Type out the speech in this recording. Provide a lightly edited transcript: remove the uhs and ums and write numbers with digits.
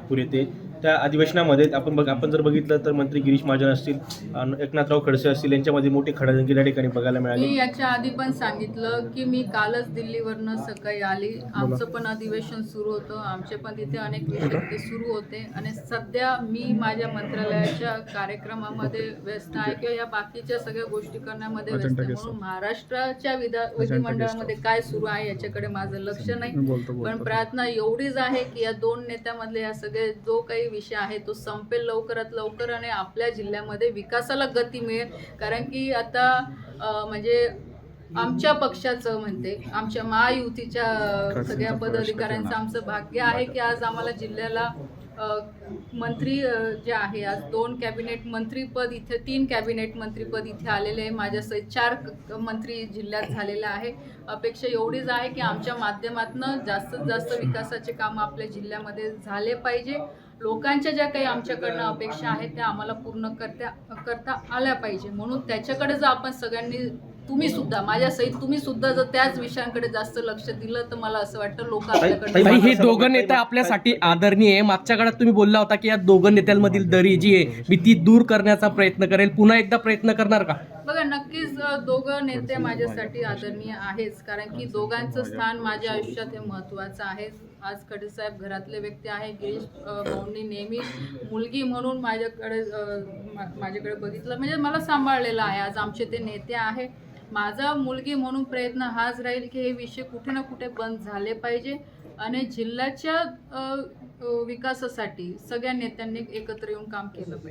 नागपूर येथे त्या अधिवेशनामध्ये आपण जर बघितलं तर मंत्री गिरीश महाजन असतील, एकनाथराव खडसे असतील, यांच्यामध्ये मोठी खडाजंगी त्या ठिकाणी बघायला मिळाली. मी याच्या आधी पण सांगितलं की मी कालच दिल्लीवरनं सकाळी आली. आमचं पण अधिवेशन सुरू होतं, आमचे पण तिथे अनेक विषय ते सुरू होते आणि सध्या मी माझ्या मंत्रालयाच्या कार्यक्रमामध्ये व्यस्त आहे किंवा या बाकीच्या सगळ्या गोष्टी करण्यामध्ये व्यस्त आहे. म्हणून महाराष्ट्राच्या विधिमंडळामध्ये काय सुरू आहे याच्याकडे माझं लक्ष नाही. पण प्रार्थना एवढीच आहे की या दोन नेत्यामधले या सगळे जो काही विषय आहे तो संपेल लवकरात लवकर आणि आपल्या जिल्ह्यामध्ये विकासाला गती मिळेल. कारण की आता म्हणजे आमच्या पक्षाचं म्हणते, आमच्या महायुतीच्या सगळ्या पदाधिकाऱ्यांचं आमचं भाग्य आहे की आज आम्हाला जिल्ह्याला मंत्री जे आहे, आज 2 कॅबिनेट मंत्रीपद इथे, 3 कॅबिनेट मंत्रीपद इथे आलेले आहे. माझ्यासहित 4 मंत्री जिल्ह्यात झालेले आहे. अपेक्षा एवढीच आहे की आमच्या माध्यमातून जास्तीत जास्त विकासाचे कामं आपल्या जिल्ह्यामध्ये झाले पाहिजे. लोकांच्या ज्या काही आमच्याकडनं अपेक्षा आहेत त्या आम्हाला पूर्ण करता आल्या पाहिजे. म्हणून त्याच्याकडे जर आपण सगळ्यांनी, तुम्ही सुद्धा माझ्यासहित तुम्ही सुद्धा जर त्याच विषयांकडे जास्त लक्ष दिलं तर मला असं वाटतं लोक आपल्याकडे. हे दोघं नेते आपल्यासाठी आदरणीय आहे. मागच्या काळात तुम्ही बोलला होता की या दोघं नेत्यांमधील दरी जी आहे मी ती दूर करण्याचा प्रयत्न करेल. पुन्हा एकदा प्रयत्न करणार का? बघा, नक्कीच दोघं नेते माझ्यासाठी आदरणीय आहेच, कारण की दोघांचं स्थान माझ्या आयुष्यात हे महत्त्वाचं आहे. आज खडसे साहेब घरातले व्यक्ती आहे. गिरीश भाऊंनी नेहमी मुलगी म्हणून माझ्याकडे बघितलं, म्हणजे मला सांभाळलेलं आहे. आज आमचे ते नेते आहे. माझा मुलगी म्हणून प्रयत्न हाच राहील की हे विषय कुठे ना कुठे बंद झाले पाहिजे आणि जिल्ह्याच्या विकासासाठी सगळ्या नेत्यांनी एकत्र येऊन काम केलं पाहिजे.